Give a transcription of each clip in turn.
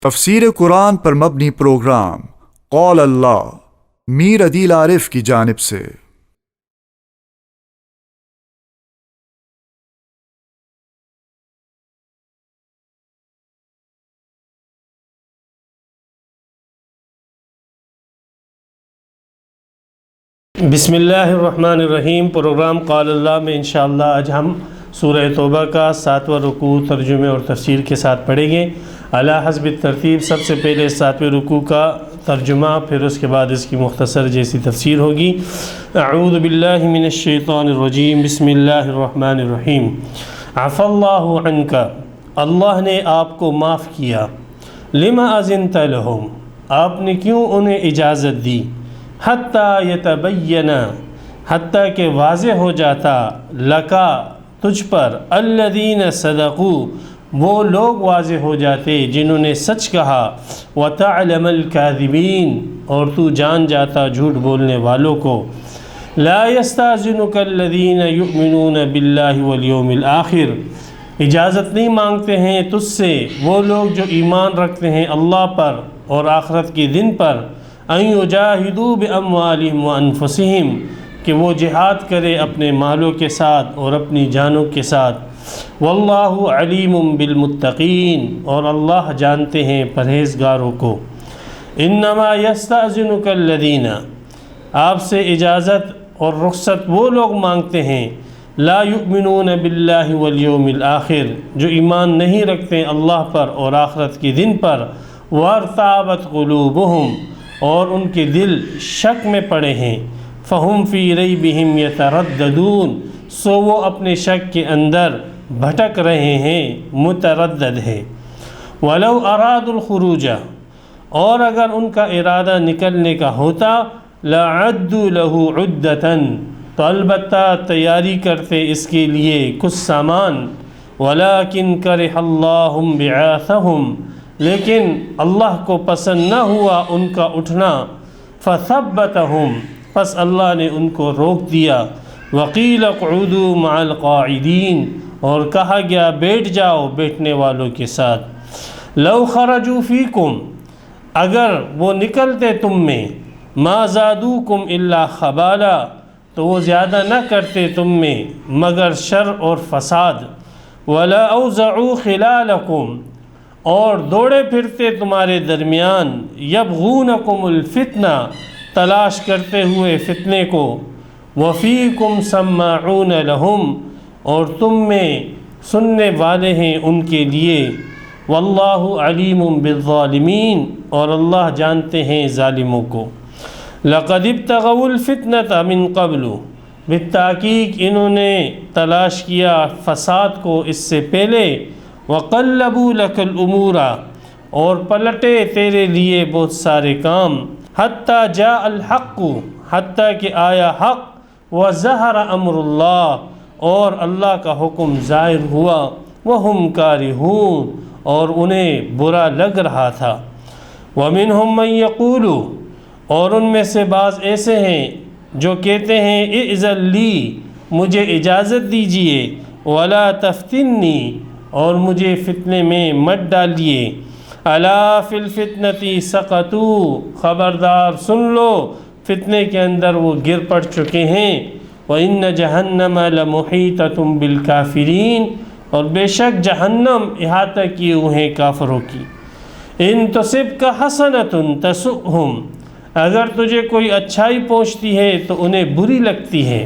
تفسیر قرآن پر مبنی پروگرام قول اللہ میر عدیل عارف کی جانب سے۔ بسم اللہ الرحمن الرحیم۔ پروگرام قول اللہ میں انشاءاللہ آج ہم سورہ توبہ کا 7واں رکوع ترجمے اور تفسیر کے ساتھ پڑھیں گے علی حسب ترتیب۔ سب سے پہلے 7ویں رکوع کا ترجمہ، پھر اس کے بعد اس کی مختصر جیسی تفسیر ہوگی۔ اعوذ باللہ من الشیطان الرجیم، بسم اللہ الرحمن الرحیم۔ عفی اللہ عنک، اللہ نے آپ کو معاف کیا۔ لما اذنت لہم، آپ نے کیوں انہیں اجازت دی؟ حتیٰ یتبین، حتیٰ کہ واضح ہو جاتا، لکا تجھ پر، الذین صدقوا، وہ لوگ واضح ہو جاتے جنہوں نے سچ کہا، وتعلم الکاذبین، اور تو جان جاتا جھوٹ بولنے والوں کو۔ لا یستأذنک الذین یؤمنون باللہ والیوم الآخر، اجازت نہیں مانگتے ہیں تجھ سے وہ لوگ جو ایمان رکھتے ہیں اللہ پر اور آخرت کے دن پر، ان یجاہدوا باموالہم وانفسہم، کہ وہ جہاد کرے اپنے مالوں کے ساتھ اور اپنی جانوں کے ساتھ۔ واللہ علیم بالمتقین، اور اللہ جانتے ہیں پرہیزگاروں کو۔ انما یستأذنک الذین، آپ سے اجازت اور رخصت وہ لوگ مانگتے ہیں، لا یؤمنون باللہ والیوم الآخر، جو ایمان نہیں رکھتے اللہ پر اور آخرت کے دن پر، وارتابت قلوبہم، اور ان کے دل شک میں پڑے ہیں، فہم فی ریبہم یترددون، سو وہ اپنے شک کے اندر بھٹک رہے ہیں، متردد ہے۔ ولو ارادوا الخروج، اور اگر ان کا ارادہ نکلنے کا ہوتا، لعدوا له عدۃ، تو البتہ تیاری کرتے اس کے لیے کچھ سامان۔ ولکن کرہ اللہ بعاثہم، لیکن اللہ کو پسند نہ ہوا ان کا اٹھنا، فثبتہم، پس اللہ نے ان کو روک دیا۔ وقیل اقعدوا مع القاعدین، اور کہا گیا بیٹھ جاؤ بیٹھنے والوں کے ساتھ۔ لو خرجوا فیکم، اگر وہ نکلتے تم میں، ما زادوکم الا خبالا، تو وہ زیادہ نہ کرتے تم میں مگر شر اور فساد۔ ولا اوزعوا خلالکم، اور دوڑے پھرتے تمہارے درمیان، یبغونکم الفتنہ، تلاش کرتے ہوئے فتنے کو۔ وفیکم سماعون لہم، اور تم میں سننے والے ہیں ان کے لیے۔ واللہ علیم بالظالمین، اور اللہ جانتے ہیں ظالموں کو۔ لقد ابتغوا الفتنة من قبل، بالتحقیق انہوں نے تلاش کیا فساد کو اس سے پہلے۔ وقلبوا لك الامور، اور پلٹے تیرے لیے بہت سارے کام۔ حتی جاء الحق، حتیٰ کہ آیا حق۔ وظہر امر اللہ، اور اللہ کا حکم ظاہر ہوا۔ وہم کارہون، اور انہیں برا لگ رہا تھا۔ ومنہم من یقول، اور ان میں سے بعض ایسے ہیں جو کہتے ہیں، اذن لی، مجھے اجازت دیجئے، ولا تفتنی، اور مجھے فتنے میں مت ڈالیے۔ الا فی الفتنۃ سقطوا، خبردار سن لو فتنے کے اندر وہ گر پڑ چکے ہیں۔ وَإِنَّ جَهَنَّمَ لَمُحِيطَةٌ بِالْكَافِرِينَ، اور بے شک جہنم احاطہ کیے ہوئے ہیں کافروں کی۔ ان تصبک حسنۃ تسؤہم، اگر تجھے کوئی اچھائی پہنچتی ہے تو انہیں بری لگتی ہے۔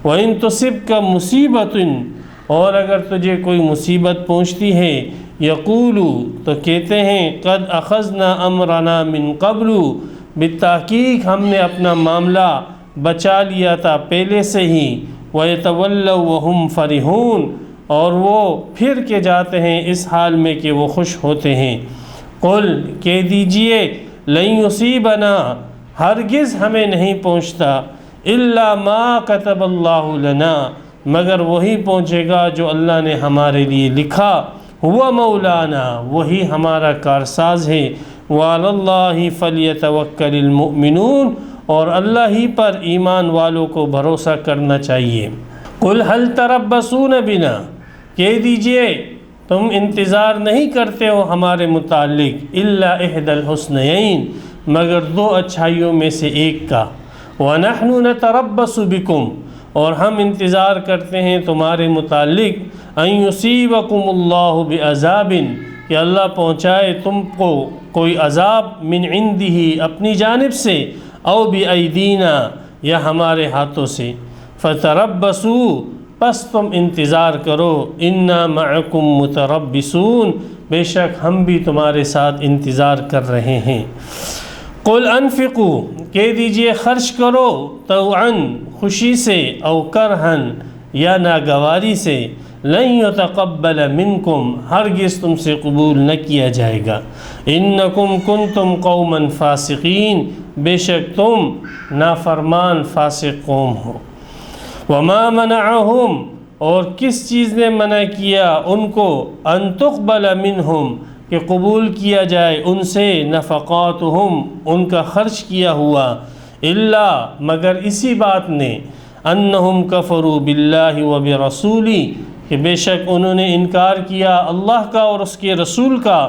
وَإِن تُصِبْكَ مُصِيبَةٌ، اور اگر تجھے کوئی مصیبت پہنچتی ہے، یقولو، تو کہتے ہیں، قد اخذنا امرنا من قبل، بالتحقیق ہم نے اپنا معاملہ بچا لیا تھا پہلے سے ہی۔ وَيَتَوَلَّوْا وَهُمْ فَرِحُونَ، اور وہ پھر کے جاتے ہیں اس حال میں کہ وہ خوش ہوتے ہیں۔ قل، کہہ دیجئے، لن یصیبنا، ہرگز ہمیں نہیں پہنچتا، الا ما كتب اللہ لنا، مگر وہی پہنچے گا جو اللہ نے ہمارے لیے لکھا۔ ہوا مولانا، وہی ہمارا کارساز ہے۔ وعلی اللہ فلیتوکل المؤمنون، اور اللہ ہی پر ایمان والوں کو بھروسہ کرنا چاہیے۔ قل هل تربصون بنا، کہہ دیجئے تم انتظار نہیں کرتے ہو ہمارے متعلق الا احد الحسنین مگر دو اچھائیوں میں سے ایک کا، وَنَحْنُ نَتَرَبَّصُ بِكُمْ اور ہم انتظار کرتے ہیں تمہارے متعلق أَن يُصِيبَكُمُ اللَّهُ بِعَذَابٍ کہ اللہ پہنچائے تم کو کوئی عذاب من عندہ اپنی جانب سے، او بِأَيْدِينَا یا ہمارے ہاتھوں سے، فَتَرَبَّصُوا پس تم انتظار کرو، اِنَّا مَعَكُمْ مُتَرَبِّصُونَ بے شک ہم بھی تمہارے ساتھ انتظار کر رہے ہیں۔ قُلْ أَنفِقُوا کہہ دیجئے خرچ کرو، طوعاً خوشی سے، او کرہن یا ناگواری سے، لن يتقبل منکم ہرگز تم سے قبول نہ کیا جائے گا، انکم کنتم قوما فاسقین بے شک تم نافرمان فاسق قوم ہو۔ وما منعہم اور کس چیز نے منع کیا ان کو، ان تقبل منہم کہ قبول کیا جائے ان سے، نفقاتہم ان کا خرچ کیا ہوا، الا مگر اسی بات نے، انہم کفروا باللہ وبرسولہ کہ بے شک انہوں نے انکار کیا اللہ کا اور اس کے رسول کا،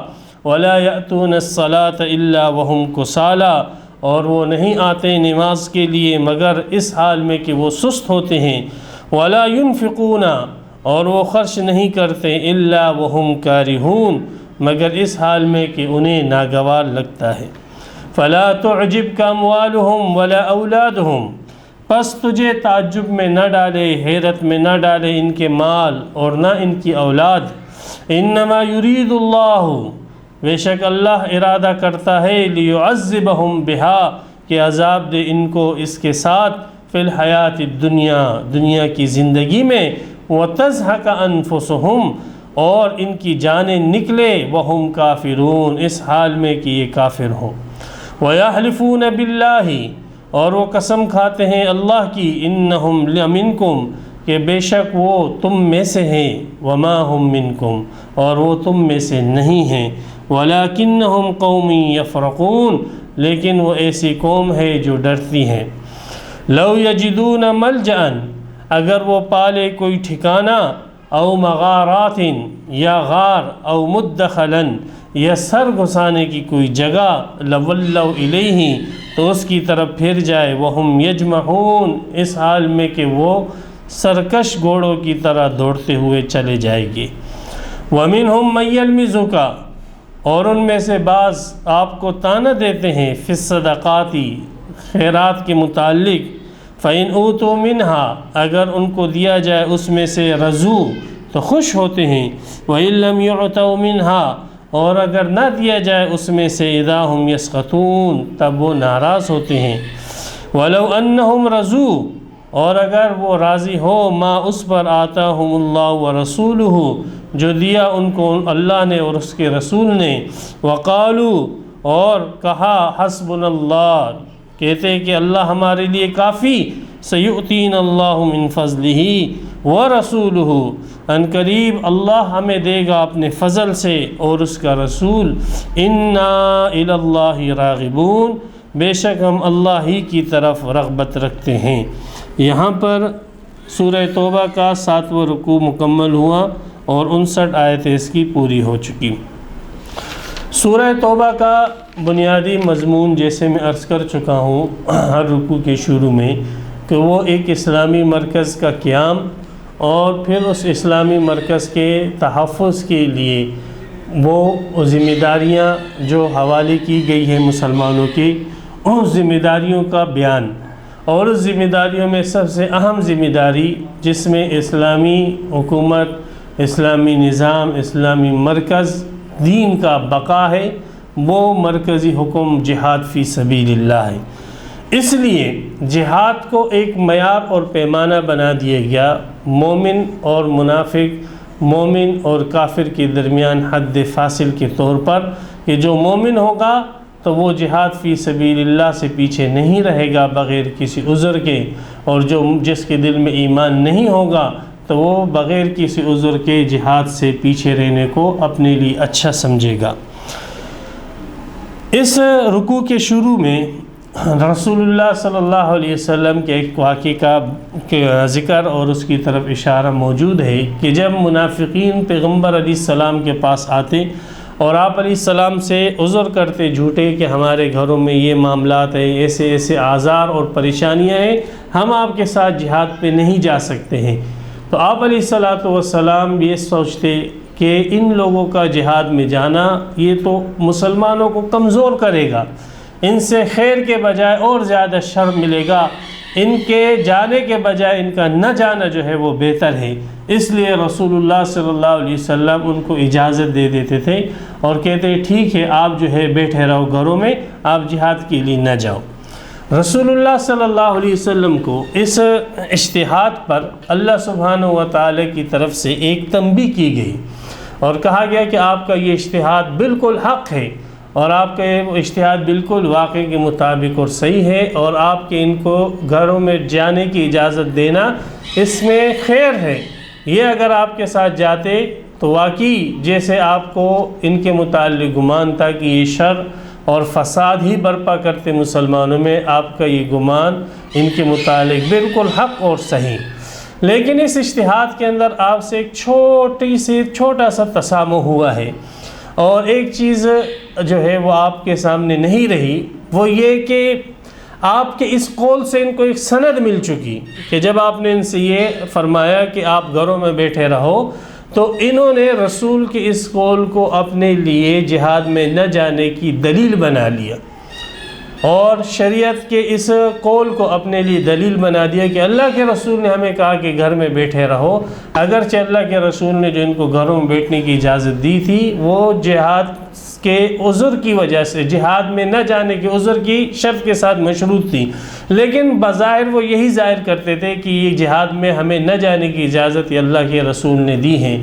ولا یأتون الصلاة الا وہم کسالى اور وہ نہیں آتے نماز کے لیے مگر اس حال میں کہ وہ سست ہوتے ہیں، ولا ينفقون اور وہ خرچ نہیں کرتے الا وہم کارہون مگر اس حال میں کہ انہیں ناگوار لگتا ہے۔ فلا تعجبک اموالہم ولا اولادہم پس تجھے تعجب میں نہ ڈالے، حیرت میں نہ ڈالے ان کے مال اور نہ ان کی اولاد، انما یرید اللہ بے شک اللہ ارادہ کرتا ہے، لیعذبہم بہا کہ عذاب دے ان کو اس کے ساتھ، فی الحیات الدنیا دنیا کی زندگی میں، وتزہق انفسہم اور ان کی جانیں نکلے، وہم کافرون اس حال میں کہ یہ کافر ہوں، ویحلفون باللہ اور وہ قسم کھاتے ہیں اللہ کی، انہم لمنکم کہ بے شک وہ تم میں سے ہیں، وما ہم منکم اور وہ تم میں سے نہیں ہیں، ولکنہم قوم یفرقون لیکن وہ ایسی قوم ہے جو ڈرتی ہے۔ لو یجدون ملجأ اگر وہ پالے کوئی ٹھکانہ، او مغارات یا غار، او مدخلا یا سر گھسانے کی کوئی جگہ، لولوا الیہ تو اس کی طرف پھر جائے، وہم یجمعون اس حال میں کہ وہ سرکش گھوڑوں کی طرح دوڑتے ہوئے چلے جائیں گے۔ ومنہم من یلمزک اور ان میں سے بعض آپ کو طعنہ دیتے ہیں، فی الصدقات خیرات کے متعلق، فإن اوتوا منہا اگر ان کو دیا جائے اس میں سے، رضوا تو خوش ہوتے ہیں، وإن لم يعطوا منہا اور اگر نہ دیا جائے اس میں سے، اذا ہم یسخطون تب وہ ناراض ہوتے ہیں۔ ولو انہم رضوا اور اگر وہ راضی ہو، ما اس پر آتاہم اللہ ورسولہ جو دیا ان کو اللہ نے اور اس کے رسول نے، وقالوا اور کہا، حسبنا اللہ کہتے کہ اللہ ہمارے لیے کافی، سیؤتین اللہ من فضلہ ورسولہ ان قریب اللہ ہمیں دے گا اپنے فضل سے اور اس کا رسول، انا الی اللہ راغبون بے شک ہم اللہ ہی کی طرف رغبت رکھتے ہیں۔ یہاں پر سورہ توبہ کا 7واں رکوع مکمل ہوا اور 59 آیتیں اس کی پوری ہو چکی۔ سورہ توبہ کا بنیادی مضمون جیسے میں عرض کر چکا ہوں ہر رکوع کے شروع میں کہ وہ ایک اسلامی مرکز کا قیام اور پھر اس اسلامی مرکز کے تحفظ کے لیے وہ ذمہ داریاں جو حوالے کی گئی ہیں مسلمانوں کی، ان ذمہ داریوں کا بیان، اور اس ذمہ داریوں میں سب سے اہم ذمہ داری جس میں اسلامی حکومت، اسلامی نظام، اسلامی مرکز، دین کا بقا ہے، وہ مرکزی حکم جہاد فی سبیل اللہ ہے۔ اس لیے جہاد کو ایک معیار اور پیمانہ بنا دیا گیا، مومن اور منافق، مومن اور کافر کے درمیان حد فاصل کے طور پر، کہ جو مومن ہوگا تو وہ جہاد فی سبیل اللہ سے پیچھے نہیں رہے گا بغیر کسی عذر کے، اور جس کے دل میں ایمان نہیں ہوگا تو وہ بغیر کسی عذر کے جہاد سے پیچھے رہنے کو اپنے لیے اچھا سمجھے گا۔ اس رکوع کے شروع میں رسول صلی اللہ علیہ وسلم کے ایک واقعے کا ذکر اور اس کی طرف اشارہ موجود ہے کہ جب منافقین پیغمبر علیہ السلام کے پاس آتے اور آپ علیہ السلام سے عذر کرتے جھوٹے کہ ہمارے گھروں میں یہ معاملات ہیں، ایسے ایسے آزار اور پریشانیاں ہیں، ہم آپ کے ساتھ جہاد پہ نہیں جا سکتے ہیں، تو آپ علیہ السلام یہ سوچتے کہ ان لوگوں کا جہاد میں جانا یہ تو مسلمانوں کو کمزور کرے گا، ان سے خیر کے بجائے اور زیادہ شر ملے گا، ان کے جانے کے بجائے ان کا نہ جانا جو ہے وہ بہتر ہے۔ اس لیے رسول اللہ صلی اللہ علیہ وسلم ان کو اجازت دے دیتے تھے اور کہتے ٹھیک ہے آپ جو ہے بیٹھے رہو گھروں میں، آپ جہاد کے لیے نہ جاؤ۔ رسول اللہ صلی اللہ علیہ وسلم کو اس اجتہاد پر اللہ سبحانہ و تعالی کی طرف سے ایک تنبیہ کی گئی اور کہا گیا کہ آپ کا یہ اجتہاد بالکل حق ہے اور آپ کا یہ اجتہاد بالکل واقعے کے مطابق اور صحیح ہے، اور آپ کے ان کو گھروں میں جانے کی اجازت دینا اس میں خیر ہے۔ یہ اگر آپ کے ساتھ جاتے تو واقعی جیسے آپ کو ان کے متعلق گمان تھا کہ یہ شر اور فساد ہی برپا کرتے مسلمانوں میں، آپ کا یہ گمان ان کے متعلق بالکل حق اور صحیح، لیکن اس اجتہاد کے اندر آپ سے ایک چھوٹا سا تسامح ہوا ہے، اور ایک چیز جو ہے وہ آپ کے سامنے نہیں رہی، وہ یہ کہ آپ کے اس قول سے ان کو ایک سند مل چکی کہ جب آپ نے ان سے یہ فرمایا کہ آپ گھروں میں بیٹھے رہو، تو انہوں نے رسول کے اس قول کو اپنے لیے جہاد میں نہ جانے کی دلیل بنا لیا، اور شریعت کے اس قول کو اپنے لیے دلیل بنا دیا کہ اللہ کے رسول نے ہمیں کہا کہ گھر میں بیٹھے رہو، اگرچہ اللہ کے رسول نے جو ان کو گھروں میں بیٹھنے کی اجازت دی تھی وہ جہاد کے عذر کی وجہ سے، جہاد میں نہ جانے کے عذر کی شرط کے ساتھ مشروط تھی، لیکن بظاہر وہ یہی ظاہر کرتے تھے کہ یہ جہاد میں ہمیں نہ جانے کی اجازت یہ اللہ کے رسول نے دی ہے۔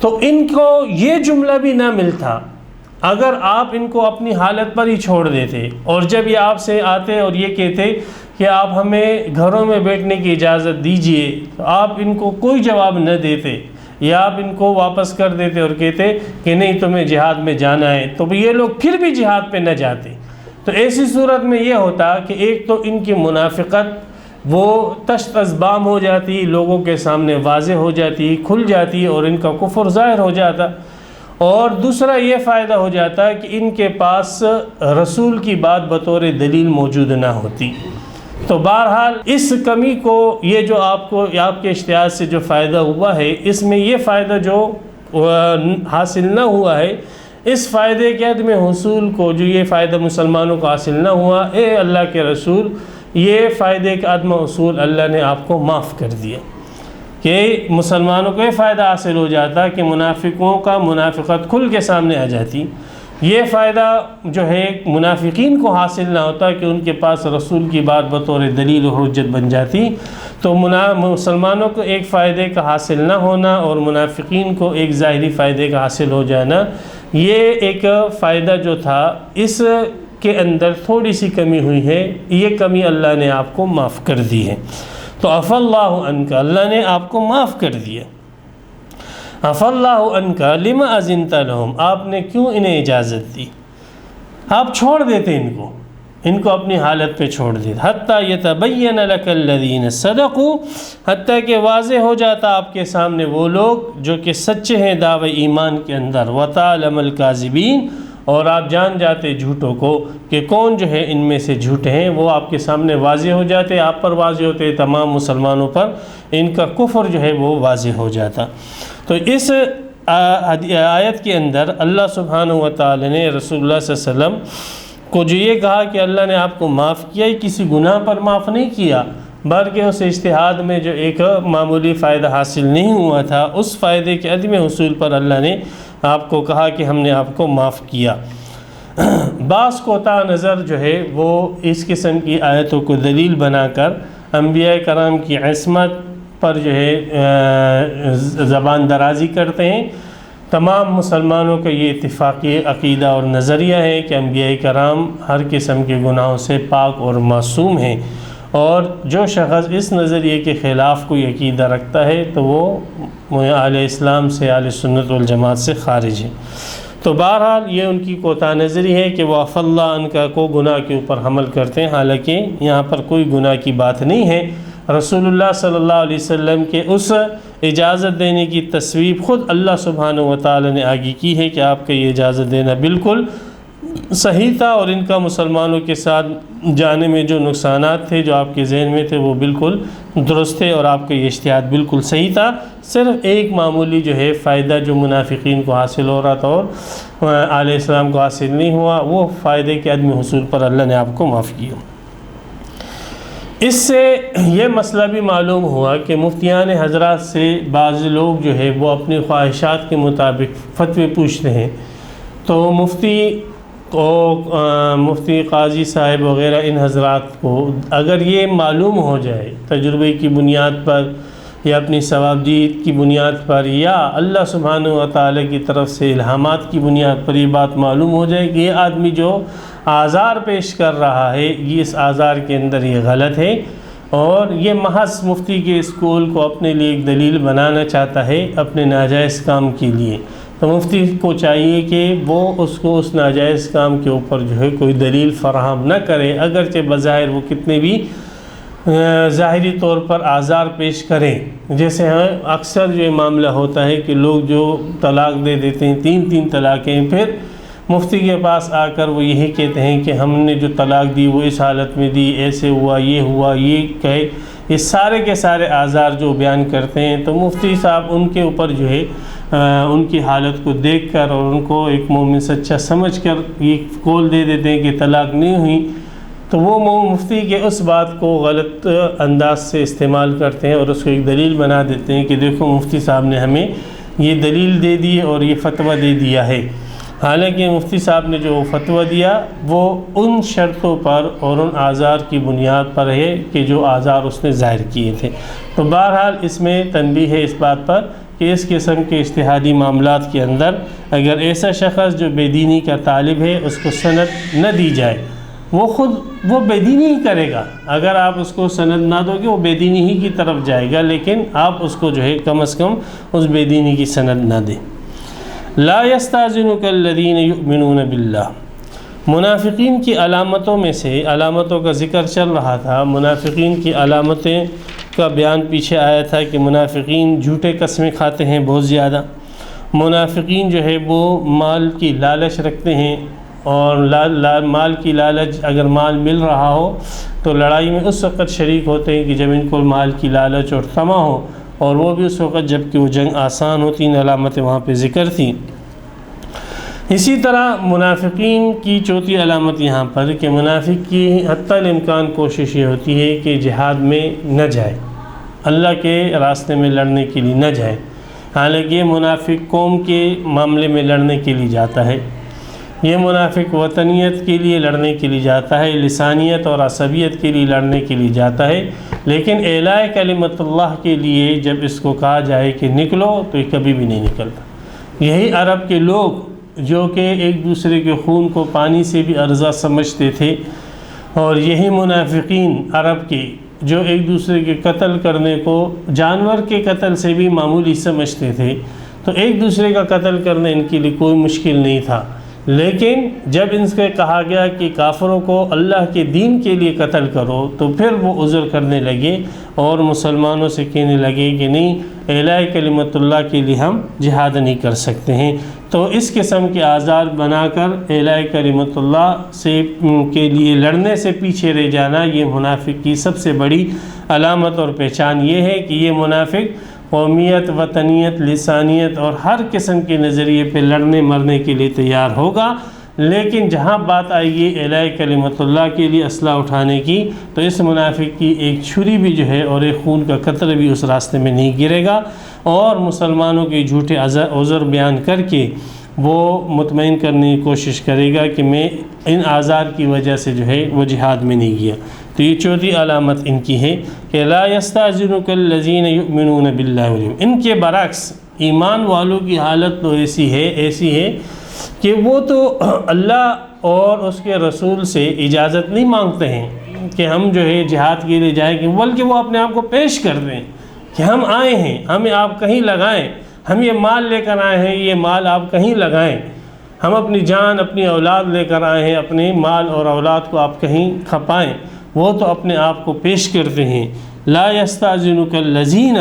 تو ان کو یہ جملہ بھی نہ ملتا اگر آپ ان کو اپنی حالت پر ہی چھوڑ دیتے، اور جب یہ آپ سے آتے اور یہ کہتے کہ آپ ہمیں گھروں میں بیٹھنے کی اجازت دیجئے، تو آپ ان کو کوئی جواب نہ دیتے، یا آپ ان کو واپس کر دیتے اور کہتے کہ نہیں تمہیں جہاد میں جانا ہے، تو یہ لوگ پھر بھی جہاد پہ نہ جاتے۔ تو ایسی صورت میں یہ ہوتا کہ ایک تو ان کی منافقت وہ تشت ازبام ہو جاتی، لوگوں کے سامنے واضح ہو جاتی، کھل جاتی، اور ان کا کفر ظاہر ہو جاتا، اور دوسرا یہ فائدہ ہو جاتا کہ ان کے پاس رسول کی بات بطور دلیل موجود نہ ہوتی۔ تو بہرحال اس کمی کو، یہ جو آپ کے اجتہاد سے جو فائدہ ہوا ہے، اس میں یہ فائدہ جو حاصل نہ ہوا ہے، اس فائدے کے عدم حصول کو، جو یہ فائدہ مسلمانوں کو حاصل نہ ہوا، اے اللہ کے رسول یہ فائدے کا عدم حصول اللہ نے آپ کو معاف کر دیا، کہ مسلمانوں کو یہ فائدہ حاصل ہو جاتا کہ منافقوں کا منافقت کھل کے سامنے آ جاتی، یہ فائدہ جو ہے منافقین کو حاصل نہ ہوتا کہ ان کے پاس رسول کی بات بطور دلیل و حجت بن جاتی، تو مسلمانوں کو ایک فائدے کا حاصل نہ ہونا اور منافقین کو ایک ظاہری فائدے کا حاصل ہو جانا، یہ ایک فائدہ جو تھا اس کے اندر تھوڑی سی کمی ہوئی ہے، یہ کمی اللہ نے آپ کو معاف کر دی ہے۔ تو عفا اللہ عنک، اللہ نے آپ کو معاف کر دیا۔ عفا اللہ عنک لما اذنت لہم، آپ نے کیوں انہیں اجازت دی؟ آپ چھوڑ دیتے ان کو اپنی حالت پہ چھوڑ دیتے، حتیٰ یتبین لک الذین صدقوا، حتیٰ کہ واضح ہو جاتا آپ کے سامنے وہ لوگ جو کہ سچے ہیں دعوی ایمان کے اندر، وتعلم الکاذبین، اور آپ جان جاتے جھوٹوں کو کہ کون جو ہے ان میں سے جھوٹے ہیں، وہ آپ کے سامنے واضح ہو جاتے، آپ پر واضح ہوتے، تمام مسلمانوں پر ان کا کفر جو ہے وہ واضح ہو جاتا۔ تو اس آیت کے اندر اللہ سبحانہ و تعالی نے رسول اللہ صلی اللہ علیہ وسلم کو جو یہ کہا کہ اللہ نے آپ کو معاف کیا، یہ کسی گناہ پر معاف نہیں کیا، بلکہ اس اجتہاد میں جو ایک معمولی فائدہ حاصل نہیں ہوا تھا، اس فائدے کے عدم حصول پر اللہ نے آپ کو کہا کہ ہم نے آپ کو معاف کیا۔ بعض کوتاہ نظر جو ہے وہ اس قسم کی آیتوں کو دلیل بنا کر انبیاء کرام کی عصمت پر جو ہے زبان درازی کرتے ہیں۔ تمام مسلمانوں کا یہ اتفاقی عقیدہ اور نظریہ ہے کہ انبیاء کرام ہر قسم کے گناہوں سے پاک اور معصوم ہیں، اور جو شخص اس نظریے کے خلاف کوئی عقیدہ رکھتا ہے تو وہ اہل اسلام سے، اہل سنت والجماعت سے خارج ہے۔ تو بہرحال یہ ان کی کوتاہ نظری ہے کہ وہ عفا اللہ ان کا کو گناہ کے اوپر حمل کرتے ہیں، حالانکہ یہاں پر کوئی گناہ کی بات نہیں ہے۔ رسول اللہ صلی اللہ علیہ وسلم کے اس اجازت دینے کی تصویب خود اللہ سبحانہ و تعالی نے آگے کی ہے کہ آپ کا یہ اجازت دینا بالکل صحیح تھا، اور ان کا مسلمانوں کے ساتھ جانے میں جو نقصانات تھے جو آپ کے ذہن میں تھے وہ بالکل درست تھے، اور آپ کا یہ اجتہاد بالکل صحیح تھا۔ صرف ایک معمولی جو ہے فائدہ جو منافقین کو حاصل ہو رہا تھا اور علیہ السلام کو حاصل نہیں ہوا، وہ فائدے کے عدم حصول پر اللہ نے آپ کو معاف کیا۔ اس سے یہ مسئلہ بھی معلوم ہوا کہ مفتیان حضرات سے بعض لوگ جو ہے وہ اپنی خواہشات کے مطابق فتوے پوچھتے ہیں، تو مفتی قاضی صاحب وغیرہ ان حضرات کو اگر یہ معلوم ہو جائے تجربے کی بنیاد پر یا اپنی ثوابدید کی بنیاد پر یا اللہ سبحانہ و تعالی کی طرف سے الہامات کی بنیاد پر یہ بات معلوم ہو جائے کہ یہ آدمی جو آزار پیش کر رہا ہے یہ اس آزار کے اندر یہ غلط ہے، اور یہ محض مفتی کے اسکول کو اپنے لیے ایک دلیل بنانا چاہتا ہے اپنے ناجائز کام کے لیے، تو مفتی کو چاہیے کہ وہ اس کو اس ناجائز کام کے اوپر جو ہے کوئی دلیل فراہم نہ کرے، اگرچہ بظاہر وہ کتنے بھی ظاہری طور پر آزار پیش کریں۔ جیسے اکثر جو معاملہ ہوتا ہے کہ لوگ جو طلاق دے دیتے ہیں، 3 طلاقیں، پھر مفتی کے پاس آ کر وہ یہی کہتے ہیں کہ ہم نے جو طلاق دی وہ اس حالت میں دی، ایسے ہوا، یہ کہے، یہ سارے کے سارے آزار جو بیان کرتے ہیں، تو مفتی صاحب ان کے اوپر جو ہے ان کی حالت کو دیکھ کر اور ان کو ایک مومن سچا سمجھ کر یہ قول دے دیتے ہیں کہ طلاق نہیں ہوئی، تو وہ مفتی کے اس بات کو غلط انداز سے استعمال کرتے ہیں اور اس کو ایک دلیل بنا دیتے ہیں کہ دیکھو مفتی صاحب نے ہمیں یہ دلیل دے دی اور یہ فتویٰ دے دیا ہے، حالانکہ مفتی صاحب نے جو فتویٰ دیا وہ ان شرطوں پر اور ان آزار کی بنیاد پر ہے کہ جو آزار اس نے ظاہر کیے تھے۔ تو بہرحال اس میں تنبیہ ہے اس بات پر کہ اس قسم کے اجتہادی معاملات کے اندر اگر ایسا شخص جو بے دینی کا طالب ہے اس کو سند نہ دی جائے، وہ بے دینی ہی کرے گا، اگر آپ اس کو سند نہ دو گے وہ بے دینی ہی کی طرف جائے گا، لیکن آپ اس کو جو ہے کم از کم اس بے دینی کی سند نہ دیں۔ لا یستاذنک الذین یؤمنون باللہ، منافقین کی علامتوں میں سے علامتوں کا ذکر چل رہا تھا، منافقین کی علامتیں کا بیان پیچھے آیا تھا کہ منافقین جھوٹے قسمیں کھاتے ہیں بہت زیادہ، منافقین جو ہے وہ مال کی لالچ رکھتے ہیں، اور مال کی لالچ اگر مال مل رہا ہو تو لڑائی میں اس وقت شریک ہوتے ہیں کہ جب ان کو مال کی لالچ اور طمع ہو، اور وہ بھی اس وقت جب کہ وہ جنگ آسان ہوتی، ان علامتیں وہاں پہ ذکر تھیں۔ اسی طرح منافقین کی چوتھی علامت یہاں پر کہ منافق کی حتی الامکان کوشش یہ ہوتی ہے کہ جہاد میں نہ جائے، اللہ کے راستے میں لڑنے کے لیے نہ جائے، حالانکہ یہ منافق قوم کے معاملے میں لڑنے کے لیے جاتا ہے، یہ منافق وطنیت کے لیے لڑنے کے لیے جاتا ہے، لسانیت اور عصبیت کے لیے لڑنے کے لیے جاتا ہے، لیکن اعلاء کلمت اللہ کے لیے جب اس کو کہا جائے کہ نکلو تو یہ کبھی بھی نہیں نکلتا۔ یہی عرب کے لوگ جو کہ ایک دوسرے کے خون کو پانی سے بھی ارزاں سمجھتے تھے، اور یہی منافقین عرب کے جو ایک دوسرے کے قتل کرنے کو جانور کے قتل سے بھی معمولی سمجھتے تھے، تو ایک دوسرے کا قتل کرنا ان کے لیے کوئی مشکل نہیں تھا، لیکن جب ان سے کہا گیا کہ کافروں کو اللہ کے دین کے لیے قتل کرو تو پھر وہ عذر کرنے لگے اور مسلمانوں سے کہنے لگے کہ نہیں، اعلاء کلمت اللہ کے لیے ہم جہاد نہیں کر سکتے ہیں۔ تو اس قسم کے آزار بنا کر اعلاء کلمت اللہ سے کے لیے لڑنے سے پیچھے رہ جانا، یہ منافق کی سب سے بڑی علامت اور پہچان یہ ہے کہ یہ منافق قومیت، وطنیت، لسانیت اور ہر قسم کے نظریے پہ لڑنے مرنے کے لیے تیار ہوگا، لیکن جہاں بات آئے گی اعلاء کلمت اللہ کے لیے اسلحہ اٹھانے کی تو اس منافق کی ایک چھری بھی جو ہے اور ایک خون کا قطرہ بھی اس راستے میں نہیں گرے گا، اور مسلمانوں کے جھوٹے عذر بیان کر کے وہ مطمئن کرنے کی کوشش کرے گا کہ میں ان آزار کی وجہ سے جو ہے وہ جہاد میں نہیں گیا۔ تو یہ چوتھی علامت ان کی ہے کہ لا یستاذنک الذین یؤمنون باللہ والیوم، ان کے برعکس ایمان والوں کی حالت تو ایسی ہے کہ وہ تو اللہ اور اس کے رسول سے اجازت نہیں مانگتے ہیں کہ ہم جو ہے جہاد کے لیے جائیں گے، بلکہ وہ اپنے آپ کو پیش کر دیں کہ ہم آئے ہیں، ہمیں آپ کہیں لگائیں، ہم یہ مال لے کر آئے ہیں، یہ مال آپ کہیں لگائیں، ہم اپنی جان اپنی اولاد لے کر آئے ہیں، اپنے مال اور اولاد کو آپ کہیں کھپائیں، وہ تو اپنے آپ کو پیش کرتے ہیں۔ لا یستاذنک الذین،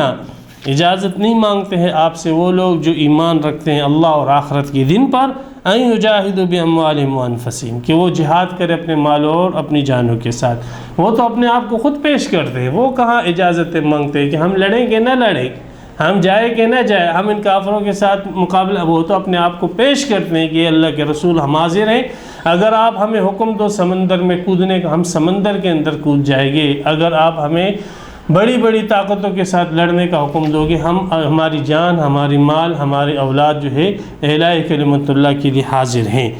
اجازت نہیں مانگتے ہیں آپ سے وہ لوگ جو ایمان رکھتے ہیں اللہ اور آخرت کے دن پر، ان یجاہدوا باموالہم وانفسہم، کہ وہ جہاد کرے اپنے مالوں اور اپنی جانوں کے ساتھ۔ وہ تو اپنے آپ کو خود پیش کرتے ہیں، وہ کہاں اجازتیں مانگتے ہیں کہ ہم لڑیں گے نہ لڑیں، ہم جائیں کہ نہ جائیں، ہم ان کافروں کے ساتھ مقابلہ۔ وہ تو اپنے آپ کو پیش کرتے ہیں کہ اللہ کے رسول ہم حاضر ہیں، اگر آپ ہمیں حکم دو سمندر میں کودنے کا ہم سمندر کے اندر کود جائیں گے، اگر آپ ہمیں بڑی بڑی طاقتوں کے ساتھ لڑنے کا حکم دو گے، ہم ہماری جان ہماری مال ہماری اولاد جو ہے اعلاء کلمت اللہ کے لیے حاضر ہیں۔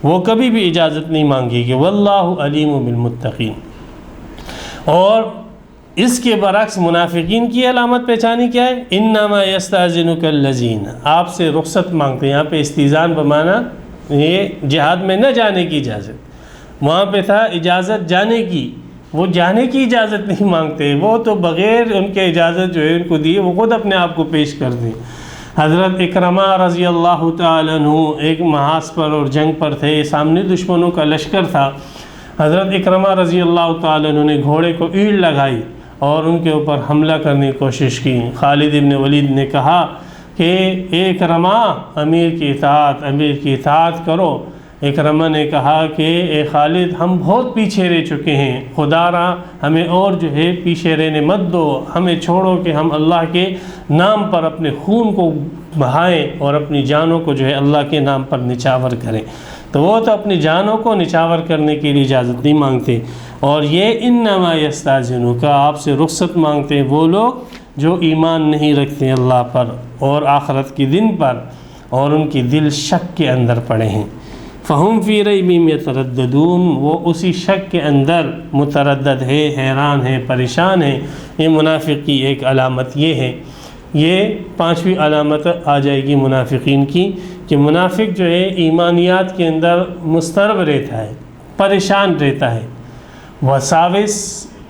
وہ کبھی بھی اجازت نہیں مانگے گی۔ واللہ علیم بالمتقین۔ اور اس کے برعکس منافقین کی علامت پہچانی کیا ہے؟ انما یستاذنک الذین، آپ سے رخصت مانگتے ہیں۔ یہاں پہ استیذان بمعنی یہ جہاد میں نہ جانے کی اجازت، وہاں پہ تھا اجازت جانے کی، وہ جانے کی اجازت نہیں مانگتے، وہ تو بغیر ان کے اجازت جو ہے ان کو دیے وہ خود اپنے آپ کو پیش کر دیں۔ حضرت اکرمہ رضی اللہ تعالیٰ عنہ ایک محاذ پر اور جنگ پر تھے، سامنے دشمنوں کا لشکر تھا۔ حضرت اکرمہ رضی اللہ تعالیٰ عنہ نے گھوڑے کو اینٹ لگائی اور ان کے اوپر حملہ کرنے کی کوشش کی۔ خالد بن ولید نے کہا کہ اے اکرمہ، امیر کی اطاعت کرو۔ اکرمہ نے کہا کہ اے خالد، ہم بہت پیچھے رہ چکے ہیں، خدا را ہمیں اور جو ہے پیچھے رہنے مت دو، ہمیں چھوڑو کہ ہم اللہ کے نام پر اپنے خون کو بہائیں اور اپنی جانوں کو جو ہے اللہ کے نام پر نچاور کریں۔ تو وہ تو اپنی جانوں کو نچاور کرنے کے لیے اجازت نہیں مانگتے۔ اور یہ انما یستاذنک، آپ سے رخصت مانگتے ہیں وہ لوگ جو ایمان نہیں رکھتے اللہ پر اور آخرت کے دن پر، اور ان کی دل شک کے اندر پڑے ہیں۔ فہم فی ریبہم یترددون، وہ اسی شک کے اندر متردد ہے، حیران ہے، پریشان ہے۔ یہ منافق کی ایک علامت یہ ہے۔ یہ پانچویں علامت آ جائے گی منافقین کی، کہ منافق جو ہے ایمانیات کے اندر مضطرب رہتا ہے، پریشان رہتا ہے۔ وساوس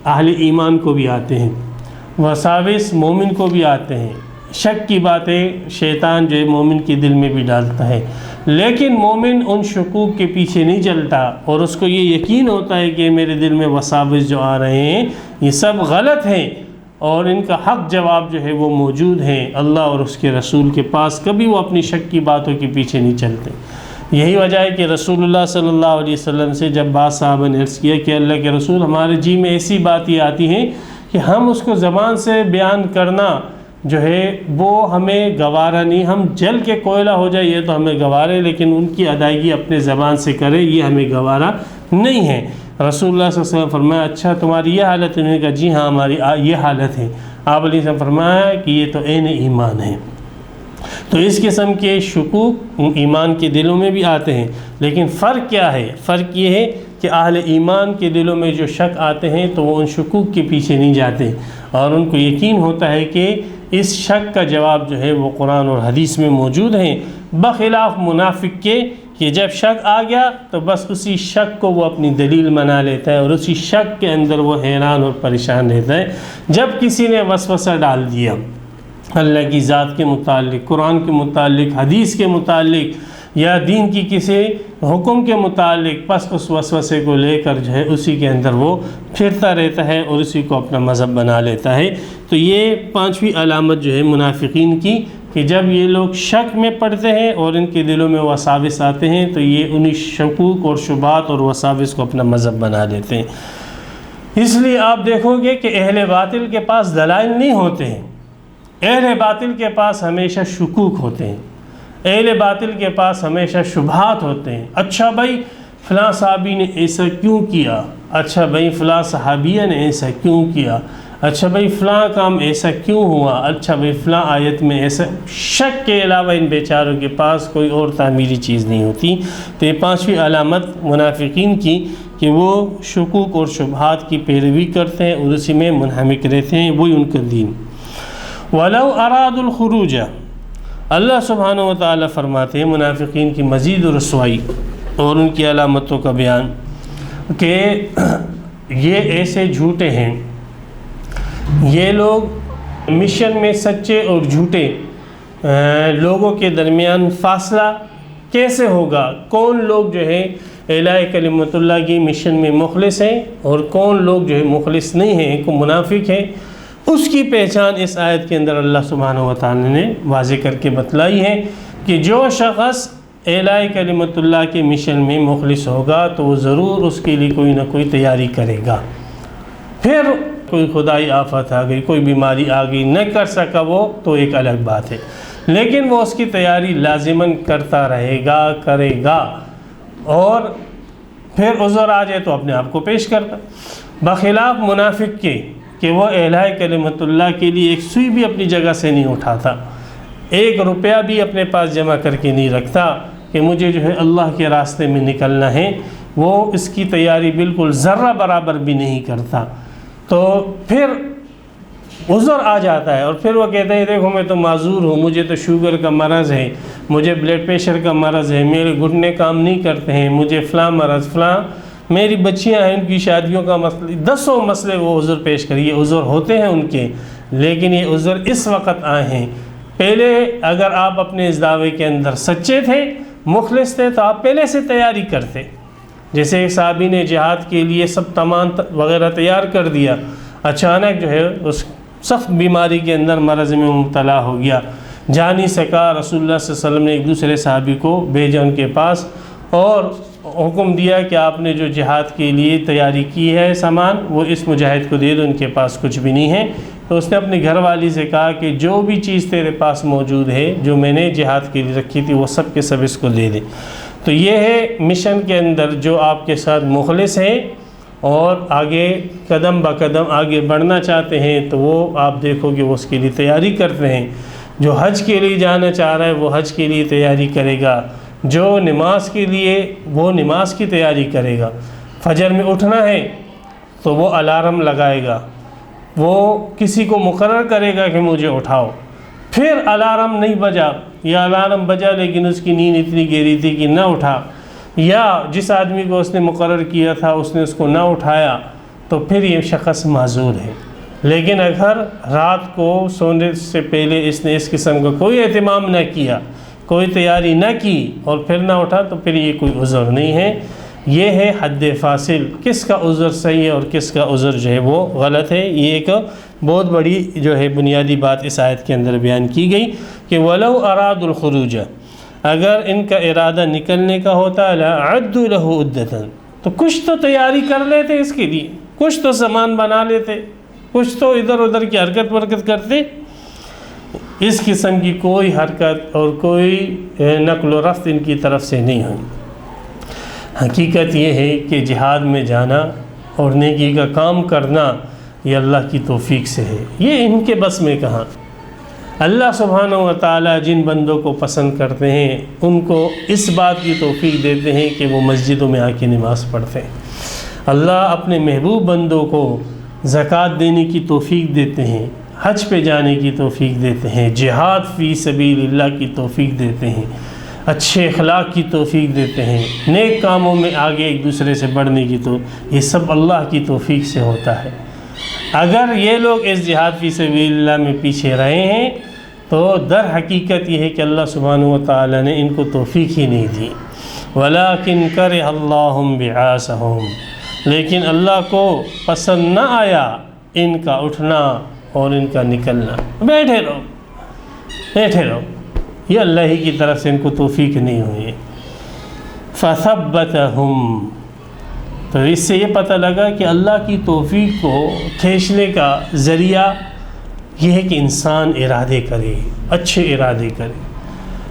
اہل ایمان کو بھی آتے ہیں، وساوس مومن کو بھی آتے ہیں، شک کی باتیں شیطان جو ہے مومن کے دل میں بھی ڈالتا ہے، لیکن مومن ان شکوک کے پیچھے نہیں چلتا، اور اس کو یہ یقین ہوتا ہے کہ میرے دل میں وساوس جو آ رہے ہیں یہ سب غلط ہیں، اور ان کا حق جواب جو ہے وہ موجود ہیں اللہ اور اس کے رسول کے پاس۔ کبھی وہ اپنی شک کی باتوں کے پیچھے نہیں چلتے۔ یہی وجہ ہے کہ رسول اللہ صلی اللہ علیہ وسلم سے جب بعض صحابہ نے عرض کیا کہ اللہ کے رسول، ہمارے جی میں ایسی باتیں آتی ہیں کہ ہم اس کو زبان سے بیان کرنا جو ہے وہ ہمیں گوارا نہیں، ہم جل کے کوئلہ ہو جائے یہ تو ہمیں گوارا ہے، لیکن ان کی ادائیگی اپنے زبان سے کرے یہ ہمیں گوارا نہیں ہے۔ رسول اللہ صلی اللہ علیہ وسلم فرمایا اچھا تمہاری یہ حالت ہے؟ انہوں نے کہا جی ہاں ہماری یہ حالت ہے۔ آپ علیہ السلام فرمایا کہ یہ تو عین ایمان ہے۔ تو اس قسم کے شکوک ایمان کے دلوں میں بھی آتے ہیں، لیکن فرق کیا ہے؟ فرق یہ ہے کہ اہل ایمان کے دلوں میں جو شک آتے ہیں تو وہ ان شکوک کے پیچھے نہیں جاتے، اور ان کو یقین ہوتا ہے کہ اس شک کا جواب جو ہے وہ قرآن اور حدیث میں موجود ہیں، بخلاف منافق کے کہ جب شک آ گیا تو بس اسی شک کو وہ اپنی دلیل بنا لیتا ہے، اور اسی شک کے اندر وہ حیران اور پریشان رہتا ہے۔ جب کسی نے وسوسہ ڈال دیا اللہ کی ذات کے متعلق، قرآن کے متعلق، حدیث کے متعلق یا دین کی کسی حکم کے متعلق، پس اس وسوسے کو لے کر جو ہے اسی کے اندر وہ پھرتا رہتا ہے اور اسی کو اپنا مذہب بنا لیتا ہے۔ تو یہ پانچویں علامت جو ہے منافقین کی، کہ جب یہ لوگ شک میں پڑتے ہیں اور ان کے دلوں میں وساوس آتے ہیں تو یہ انہی شکوک اور شبہات اور وساوس کو اپنا مذہب بنا لیتے ہیں۔ اس لیے آپ دیکھو گے کہ اہل باطل کے پاس دلائل نہیں ہوتے ہیں، اہل باطل کے پاس ہمیشہ شکوک ہوتے ہیں، اہل باطل کے پاس ہمیشہ شبہات ہوتے ہیں۔ اچھا بھائی فلاں صحابی نے ایسا کیوں کیا، اچھا بھائی فلاں صحابیہ نے ایسا کیوں کیا، اچھا بھائی فلاں کام ایسا کیوں ہوا، اچھا بھائی فلاں آیت میں ایسا۔ شک کے علاوہ ان بیچاروں کے پاس کوئی اور تعمیری چیز نہیں ہوتی۔ تو یہ پانچویں علامت منافقین کی کہ وہ شکوک اور شبہات کی پیروی کرتے ہیں اور اسی میں منہمک رہتے ہیں، وہی ان کا دین۔ وَلَوْ أَرَادُوا الْخُرُوجَ، اللہ سبحانہ و تعالیٰ فرماتے ہیں منافقین کی مزید رسوائی اور ان کی علامتوں کا بیان، کہ یہ ایسے جھوٹے ہیں، یہ لوگ مشن میں سچے اور جھوٹے لوگوں کے درمیان فاصلہ کیسے ہوگا؟ کون لوگ جو ہے اعلاء کلمت اللہ کی مشن میں مخلص ہیں اور کون لوگ جو ہے مخلص نہیں ہیں، کو منافق ہیں، اس کی پہچان اس آیت کے اندر اللہ سبحانہ و تعالی نے واضح کر کے بتلائی ہے کہ جو شخص اعلاء کلمت اللہ کے مشن میں مخلص ہوگا تو وہ ضرور اس کے لیے کوئی نہ کوئی تیاری کرے گا۔ پھر کوئی خدائی آفت آ گئی، کوئی بیماری آ گئی، نہ کر سکا وہ تو ایک الگ بات ہے، لیکن وہ اس کی تیاری لازماً کرتا رہے گا، کرے گا، اور پھر عذر آ جائے تو اپنے آپ کو پیش کرتا، بخلاف منافق کے کہ وہ اعلاء کلمت اللہ کے لیے ایک سوئی بھی اپنی جگہ سے نہیں اٹھاتا، ایک روپیہ بھی اپنے پاس جمع کر کے نہیں رکھتا کہ مجھے جو ہے اللہ کے راستے میں نکلنا ہے، وہ اس کی تیاری بالکل ذرہ برابر بھی نہیں کرتا، تو پھر عذر آ جاتا ہے اور پھر وہ کہتے ہیں دیکھو میں تو معذور ہوں، مجھے تو شوگر کا مرض ہے، مجھے بلڈ پریشر کا مرض ہے، میرے گھٹنے کام نہیں کرتے ہیں، مجھے فلاں مرض، فلاں میری بچیاں ہیں، ان کی شادیوں کا مسئلہ، دسوں مسئلے وہ عذر پیش کریے، عذر ہوتے ہیں ان کے، لیکن یہ عذر اس وقت آئے ہیں۔ پہلے اگر آپ اپنے اس دعوے کے اندر سچے تھے، مخلص تھے، تو آپ پہلے سے تیاری کرتے، جیسے ایک صحابی نے جہاد کے لیے سب سامان وغیرہ تیار کر دیا، اچانک جو ہے اس سخت بیماری کے اندر مرض میں مبتلا ہو گیا، جا نہیں سکا، رسول اللہ صلی اللہ علیہ وسلم نے ایک دوسرے صحابی کو بھیجا ان کے پاس اور حکم دیا کہ آپ نے جو جہاد کے لیے تیاری کی ہے سامان وہ اس مجاہد کو دے دو، ان کے پاس کچھ بھی نہیں ہے۔ تو اس نے اپنی گھر والی سے کہا کہ جو بھی چیز تیرے پاس موجود ہے جو میں نے جہاد کے لیے رکھی تھی وہ سب کے سب اس کو دے دے۔ تو یہ ہے مشن کے اندر جو آپ کے ساتھ مخلص ہیں اور آگے قدم با قدم آگے بڑھنا چاہتے ہیں، تو وہ آپ دیکھو کہ وہ اس کے لیے تیاری کرتے ہیں۔ جو حج کے لیے جانا چاہ رہا ہے وہ حج کے لیے تیاری کرے گا، جو نماز کے لیے وہ نماز کی تیاری کرے گا، فجر میں اٹھنا ہے تو وہ الارم لگائے گا، وہ کسی کو مقرر کرے گا کہ مجھے اٹھاؤ، پھر الارم نہیں بجا یا الارم بجا لیکن اس کی نیند اتنی گہری تھی کہ نہ اٹھا، یا جس آدمی کو اس نے مقرر کیا تھا اس نے اس کو نہ اٹھایا، تو پھر یہ شخص معذور ہے۔ لیکن اگر رات کو سونے سے پہلے اس نے اس قسم کا کوئی اہتمام نہ کیا، کوئی تیاری نہ کی اور پھر نہ اٹھا، تو پھر یہ کوئی عذر نہیں ہے، یہ ہے حد فاصل، کس کا عذر صحیح ہے اور کس کا عذر جو ہے وہ غلط ہے۔ یہ ایک بہت بڑی جو ہے بنیادی بات اس آیت کے اندر بیان کی گئی کہ وَلَوْ أَرَادُوا الْخُرُوجَ، اگر ان کا ارادہ نکلنے کا ہوتا لَعَدُّوا لَهُ عُدَّةً، تو کچھ تو تیاری کر لیتے اس کے لیے، کچھ تو سامان بنا لیتے، کچھ تو ادھر ادھر کی حرکت کرتے۔ اس قسم کی کوئی حرکت اور کوئی نقل و رفت ان کی طرف سے نہیں ہوئی۔ حقیقت یہ ہے کہ جہاد میں جانا اور نیکی کا کام کرنا یہ اللہ کی توفیق سے ہے، یہ ان کے بس میں کہاں۔ اللہ سبحانہ و تعالی جن بندوں کو پسند کرتے ہیں ان کو اس بات کی توفیق دیتے ہیں کہ وہ مسجدوں میں آ کے نماز پڑھتے ہیں۔ اللہ اپنے محبوب بندوں کو زکوٰۃ دینے کی توفیق دیتے ہیں، حج پہ جانے کی توفیق دیتے ہیں، جہاد فی سبیل اللہ کی توفیق دیتے ہیں، اچھے اخلاق کی توفیق دیتے ہیں، نیک کاموں میں آگے ایک دوسرے سے بڑھنے کی، تو یہ سب اللہ کی توفیق سے ہوتا ہے۔ اگر یہ لوگ اس جہاد فی سبیل اللہ میں پیچھے رہے ہیں تو در حقیقت یہ ہے کہ اللہ سبحانہ و تعالی نے ان کو توفیق ہی نہیں دی۔ وَلَٰكِنْ كَرِهَ اللَّهُ بِعَاثَهُمْ، لیکن اللہ کو پسند نہ آیا ان کا اٹھنا اور ان کا نکلنا، بیٹھے رہو، یہ اللہ ہی کی طرف سے ان کو توفیق نہیں ہوئی۔ فَثَبَّتَهُمْ، تو اس سے یہ پتہ لگا کہ اللہ کی توفیق کو کھینچنے کا ذریعہ یہ ہے کہ انسان ارادے کرے، اچھے ارادے کرے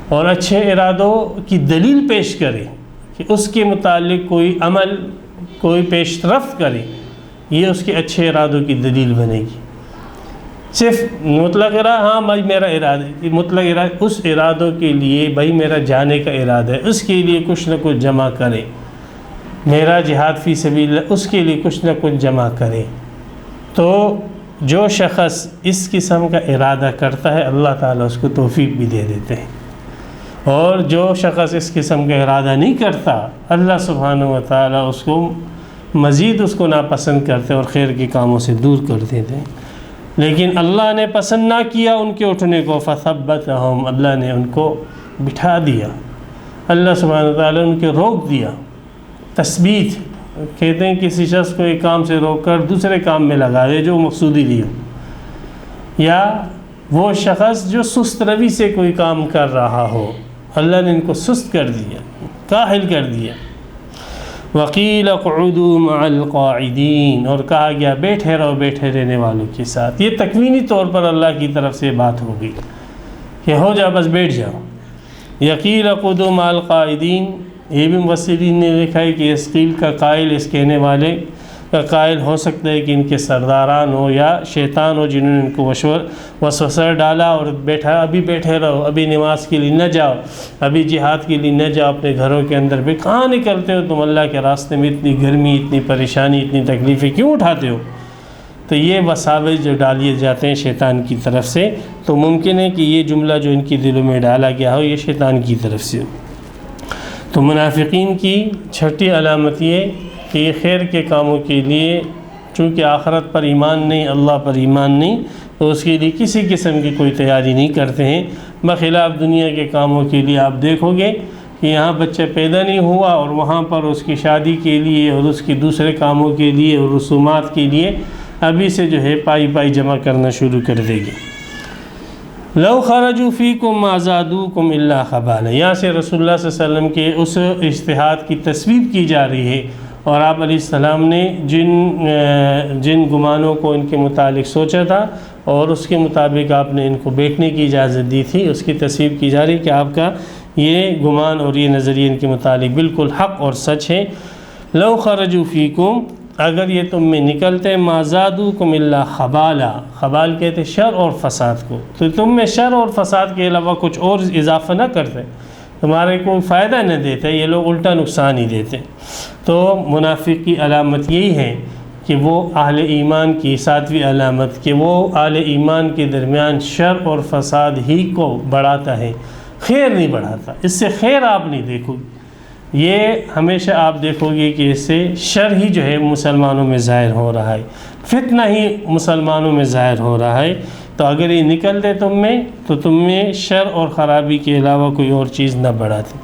اور اچھے ارادوں کی دلیل پیش کرے کہ اس کے متعلق کوئی عمل، کوئی پیش رفت کرے، یہ اس کے اچھے ارادوں کی دلیل بنے گی۔ صرف مطلق ارادہ، ہاں بھائی میرا ارادہ ہے، مطلق ارادہ، اس ارادوں کے لیے بھائی میرا جانے کا ارادہ ہے، اس کے لیے کچھ نہ کچھ جمع کرے، میرا جہاد فی سبیل اللہ، اس کے لیے کچھ نہ کچھ جمع کرے۔ تو جو شخص اس قسم کا ارادہ کرتا ہے اللہ تعالیٰ اس کو توفیق بھی دے دیتے ہیں، اور جو شخص اس قسم کا ارادہ نہیں کرتا اللہ سبحانہ و تعالیٰ اس کو مزید اس کو ناپسند کرتے اور خیر کے کاموں سے دور کر دیتے ہیں۔ لیکن اللہ نے پسند نہ کیا ان کے اٹھنے کو، فثبتہم، اللہ نے ان کو بٹھا دیا، اللہ سبحانہ وتعالیٰ نے ان کے روک دیا۔ تثبیت کہتے ہیں کسی شخص کو ایک کام سے روک کر دوسرے کام میں لگا دے جو مقصودی دی ہو، یا وہ شخص جو سست روی سے کوئی کام کر رہا ہو، اللہ نے ان کو سست کر دیا، کاہل کر دیا۔ وَقِيلَ اقْعُدُوا مَعَ الْقَاعِدِينَ، اور کہا گیا بیٹھے رہو بیٹھے رہنے والوں کے ساتھ۔ یہ تکوینی طور پر اللہ کی طرف سے بات ہوگی کہ ہو جا بس بیٹھ جاؤ۔ وَقِيلَ اقْعُدُوا مَعَ الْقَاعِدِينَ، یہ بھی مفسرین نے لکھا ہے کہ اس قیل کا قائل، اس کہنے والے کا قائل ہو سکتا ہے کہ ان کے سرداران ہو یا شیطان ہو جنہوں نے ان کو وسوسہ ڈالا اور بیٹھا ابھی بیٹھے رہو، ابھی نماز کے لیے نہ جاؤ، ابھی جہاد کے لیے نہ جاؤ، اپنے گھروں کے اندر بھی کہاں نکلتے ہو تم، اللہ کے راستے میں اتنی گرمی، اتنی پریشانی، اتنی تکلیفیں کیوں اٹھاتے ہو؟ تو یہ وساوس جو ڈالیے جاتے ہیں شیطان کی طرف سے، تو ممکن ہے کہ یہ جملہ جو ان کی دلوں میں ڈالا گیا ہو یہ شیطان کی طرف سے ہو۔ تو منافقین کی چھٹی علامت یہ کہ یہ خیر کے کاموں کے لیے، چونکہ آخرت پر ایمان نہیں، اللہ پر ایمان نہیں، تو اس کے لیے کسی قسم کی کوئی تیاری نہیں کرتے ہیں، بخلاف دنیا کے کاموں کے لیے آپ دیکھو گے کہ یہاں بچہ پیدا نہیں ہوا اور وہاں پر اس کی شادی کے لیے اور اس کی دوسرے کاموں کے لیے اور رسومات کے لیے ابھی سے جو ہے پائی جمع کرنا شروع کر دے گی۔ لو خرجوا فیکم ما زادوکم الا خبالا، یہاں سے رسول اللہ صلی اللہ علیہ وسلم کے اس اجتہاد کی تصویب کی جا رہی ہے، اور آپ علیہ السلام نے جن گمانوں کو ان کے متعلق سوچا تھا اور اس کے مطابق آپ نے ان کو بیٹھنے کی اجازت دی تھی، اس کی تصویب کی جا رہی کہ آپ کا یہ گمان اور یہ نظریہ ان کے متعلق بالکل حق اور سچ ہے۔ لو خرجوا فیکم، اگر یہ تم میں نکلتے، ما زادوکم الا خبالا، خبال کہتے شر اور فساد کو، تو تم میں شر اور فساد کے علاوہ کچھ اور اضافہ نہ کرتے، تمہارے کوئی فائدہ نہ دیتے، یہ لوگ الٹا نقصان ہی دیتے۔ تو منافق کی علامت یہی ہے کہ وہ اہل ایمان کی ساتویں علامت کہ وہ اہل ایمان کے درمیان شر اور فساد ہی کو بڑھاتا ہے، خیر نہیں بڑھاتا، اس سے خیر آپ نہیں دیکھو گے، یہ ہمیشہ آپ دیکھو گے کہ اس سے شر ہی جو ہے مسلمانوں میں ظاہر ہو رہا ہے، فتنہ ہی مسلمانوں میں ظاہر ہو رہا ہے۔ تو اگر یہ نکل دے تم میں تو تم میں شر اور خرابی کے علاوہ کوئی اور چیز نہ بڑھاتے۔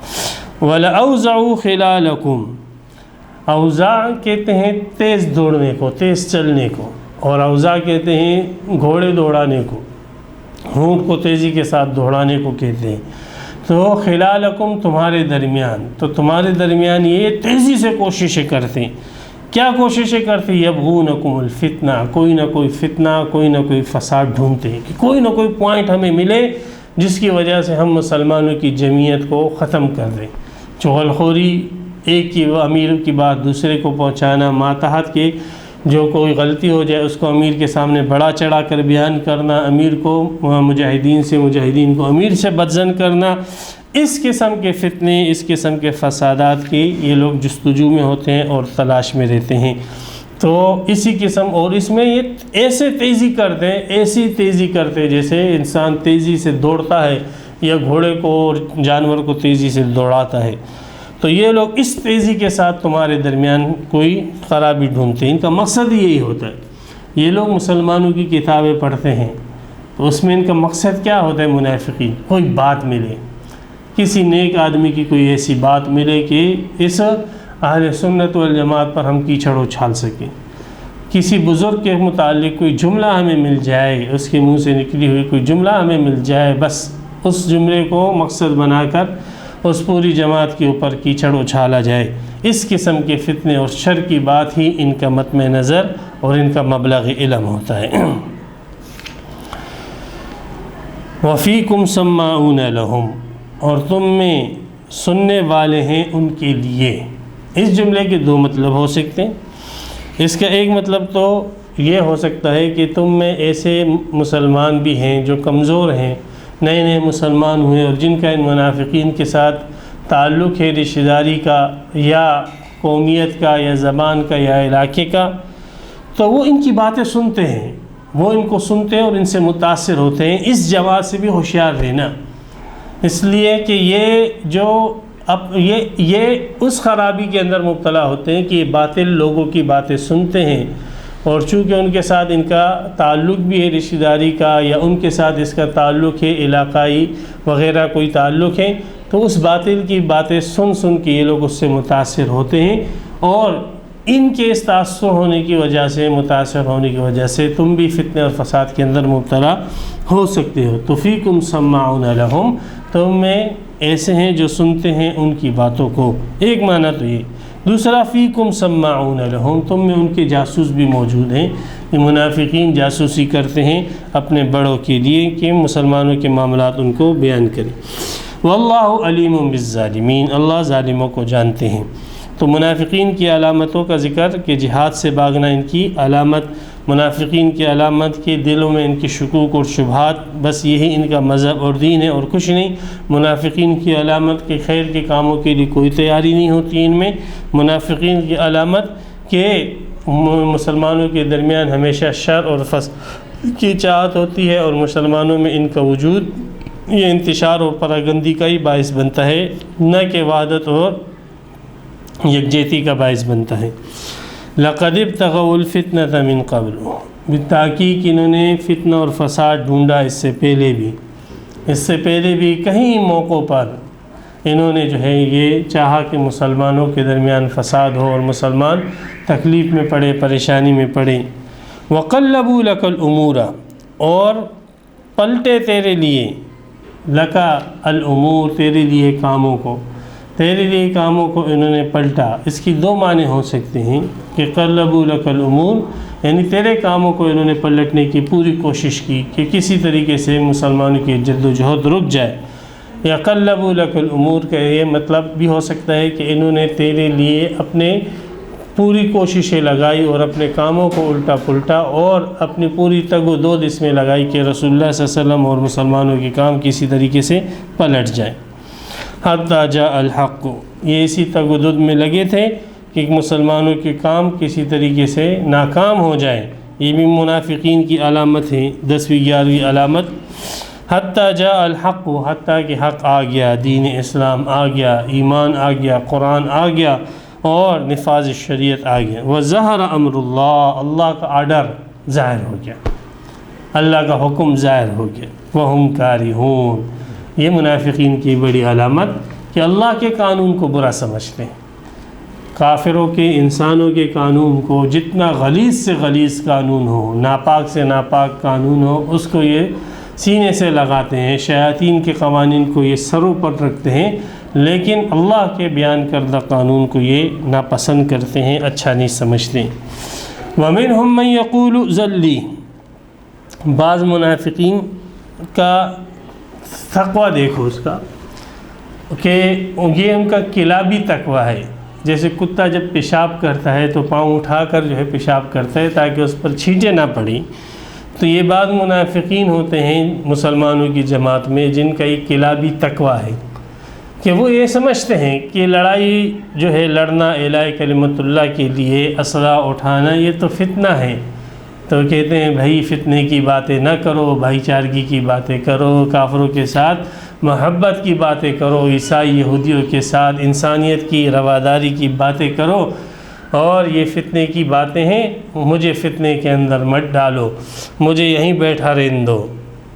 وَلَأَوْزَعُوا خِلَالَكُمْ، اوزاع کہتے ہیں تیز دوڑنے کو، تیز چلنے کو، اور اوزاع کہتے ہیں گھوڑے دوڑانے کو، اونٹ کو تیزی کے ساتھ دوڑانے کو کہتے ہیں۔ تو خلالکم تمہارے درمیان، تو تمہارے درمیان یہ تیزی سے کوششیں کرتے ہیں، کیا کوششیں کرتے ہیں؟ یبغونکم الفتنہ، کوئی نہ کوئی فتنہ، کوئی نہ کوئی فساد ڈھونڈتے ہیں کہ کوئی نہ کوئی پوائنٹ ہمیں ملے جس کی وجہ سے ہم مسلمانوں کی جمعیت کو ختم کر دیں۔ چغل خوری، ایک کی امیر کی بات دوسرے کو پہنچانا، ماتحت کے جو کوئی غلطی ہو جائے اس کو امیر کے سامنے بڑا چڑھا کر بیان کرنا، امیر کو مجاہدین کو امیر سے بدظن کرنا، اس قسم کے فتنے، اس قسم کے فسادات کی یہ لوگ جستجو میں ہوتے ہیں اور تلاش میں رہتے ہیں۔ تو اسی قسم، اور اس میں یہ ایسے تیزی کرتے ہیں، ایسی تیزی کرتے جیسے انسان تیزی سے دوڑتا ہے یا گھوڑے کو اور جانور کو تیزی سے دوڑاتا ہے۔ تو یہ لوگ اس تیزی کے ساتھ تمہارے درمیان کوئی خرابی ڈھونڈتے ہیں، ان کا مقصد ہی یہی ہوتا ہے۔ یہ لوگ مسلمانوں کی کتابیں پڑھتے ہیں تو اس میں ان کا مقصد کیا ہوتا ہے؟ منافقین، کوئی بات ملے، کسی نیک آدمی کی کوئی ایسی بات ملے کہ اس اہل سنت والجماعت پر ہم کیچڑ اچھال سکیں، کسی بزرگ کے متعلق کوئی جملہ ہمیں مل جائے، اس کے منہ سے نکلی ہوئی کوئی جملہ ہمیں مل جائے، بس اس جملے کو مقصد بنا کر اس پوری جماعت کے اوپر کیچڑ اچھالا جائے۔ اس قسم کے فتنے اور شر کی بات ہی ان کا مطمع نظر اور ان کا مبلغ علم ہوتا ہے۔ وَفِيكُمْ سَمَّاعُونَ لَهُمْ، اور تم میں سننے والے ہیں ان کے لیے۔ اس جملے کے دو مطلب ہو سکتے ہیں۔ اس کا ایک مطلب تو یہ ہو سکتا ہے کہ تم میں ایسے مسلمان بھی ہیں جو کمزور ہیں، نئے نئے مسلمان ہوئے اور جن کا ان منافقین کے ساتھ تعلق ہے رشتہ داری کا یا قومیت کا یا زبان کا یا علاقے کا، تو وہ ان کی باتیں سنتے ہیں، وہ ان کو سنتے ہیں اور ان سے متاثر ہوتے ہیں۔ اس جماعت سے بھی ہوشیار رہنا، اس لیے کہ یہ اس خرابی کے اندر مبتلا ہوتے ہیں کہ یہ باطل لوگوں کی باتیں سنتے ہیں، اور چونکہ ان کے ساتھ ان کا تعلق بھی ہے رشتہ داری کا یا ان کے ساتھ اس کا تعلق ہے علاقائی وغیرہ کوئی تعلق ہے، تو اس باطل کی باتیں سن کے یہ لوگ اس سے متاثر ہوتے ہیں، اور ان کے اس تاثر ہونے کی وجہ سے، متاثر ہونے کی وجہ سے تم بھی فتنے اور فساد کے اندر مبتلا ہو سکتے ہو۔ تو فیکم سماعون لہم، تم میں ایسے ہیں جو سنتے ہیں ان کی باتوں کو، ایک معنی تو یہ۔ دوسرا فیکم سماعون لہم، تم میں ان کے جاسوس بھی موجود ہیں، یہ منافقین جاسوسی کرتے ہیں اپنے بڑوں کے لیے کہ مسلمانوں کے معاملات ان کو بیان کریں۔ واللہ علیم بالظالمین، اللہ ظالموں کو جانتے ہیں۔ تو منافقین کی علامتوں کا ذکر کہ جہاد سے بھاگنا ان کی علامت، منافقین کی علامت کہ دلوں میں ان کی شکوک اور شبہات، بس یہی ان کا مذہب اور دین ہے اور کچھ نہیں۔ منافقین کی علامت کہ خیر کے کاموں کے لیے کوئی تیاری نہیں ہوتی ان میں۔ منافقین کی علامت کہ مسلمانوں کے درمیان ہمیشہ شر اور فساد کی چاہت ہوتی ہے، اور مسلمانوں میں ان کا وجود یہ انتشار اور پراگندی کا ہی باعث بنتا ہے، نہ کہ وحدت اور یکجہتی کا باعث بنتا ہے۔ لقد ابتغوا الفتنة من قبل، بالتحقیق انہوں نے فتنہ اور فساد ڈھونڈا اس سے پہلے بھی کہیں موقعوں پر انہوں نے جو ہے یہ چاہا کہ مسلمانوں کے درمیان فساد ہو اور مسلمان تکلیف میں پڑے، پریشانی میں پڑے۔ وقلبوا لك الامور، اور پلٹے تیرے لیے، لکا الامور تیرے لیے کاموں کو انہوں نے پلٹا۔ اس کی دو معنی ہو سکتے ہیں کہ قلبوا لك الامور یعنی تیرے کاموں کو انہوں نے پلٹنے کی پوری کوشش کی کہ کسی طریقے سے مسلمانوں کی جد و جہد رک جائے، یا قلبوا لك الامور کا یہ مطلب بھی ہو سکتا ہے کہ انہوں نے تیرے لیے اپنے پوری کوششیں لگائی اور اپنے کاموں کو الٹا پلٹا اور اپنی پوری تگ و دود اس میں لگائی کہ رسول اللہ صلی اللہ علیہ وسلم اور مسلمانوں کے کام کسی طریقے سے پلٹ جائیں۔ حتی جاء الحق، یہ اسی تگ و دود میں لگے تھے کہ مسلمانوں کے کام کسی طریقے سے ناکام ہو جائے۔ یہ بھی منافقین کی علامت ہے، 10ویں 11ویں علامت۔ حتی جاء الحق، حتیٰ کہ حق آ گیا، دین اسلام آ گیا، ایمان آ گیا، قرآن آ گیا اور نفاذ شریعت آ گیا۔ وظہر امر اللہ، اللہ کا آرڈر ظاہر ہو گیا، اللہ کا حکم ظاہر ہو گیا۔ وہم کارہون، یہ منافقین کی بڑی علامت کہ اللہ کے قانون کو برا سمجھتے ہیں۔ کافروں کے، انسانوں کے قانون کو، جتنا غلیظ سے غلیظ قانون ہو، ناپاک سے ناپاک قانون ہو، اس کو یہ سینے سے لگاتے ہیں۔ شیاطین کے قوانین کو یہ سروں پر رکھتے ہیں، لیکن اللہ کے بیان کردہ قانون کو یہ ناپسند کرتے ہیں، اچھا نہیں سمجھتے۔ وَمِنْهُمْ مَنْ يَقُولُ ذَلِّي، بعض منافقین کا تقویٰ دیکھو اس کا کہ یہ ان کا کلابی تقویٰ ہے، جیسے کتا جب پیشاب کرتا ہے تو پاؤں اٹھا کر جو ہے پیشاب کرتا ہے تاکہ اس پر چھینٹیں نہ پڑیں۔ تو یہ بعض منافقین ہوتے ہیں مسلمانوں کی جماعت میں جن کا یہ کلابی تقویٰ ہے کہ وہ یہ سمجھتے ہیں کہ لڑائی جو ہے لڑنا اعلاء کلمت اللہ کے لیے، اسلحہ اٹھانا، یہ تو فتنہ ہے۔ تو کہتے ہیں بھائی فتنے کی باتیں نہ کرو، بھائی چارگی کی باتیں کرو، کافروں کے ساتھ محبت کی باتیں کرو، عیسائی یہودیوں کے ساتھ انسانیت کی رواداری کی باتیں کرو، اور یہ فتنے کی باتیں ہیں، مجھے فتنے کے اندر مت ڈالو، مجھے یہیں بیٹھا رہنے دو۔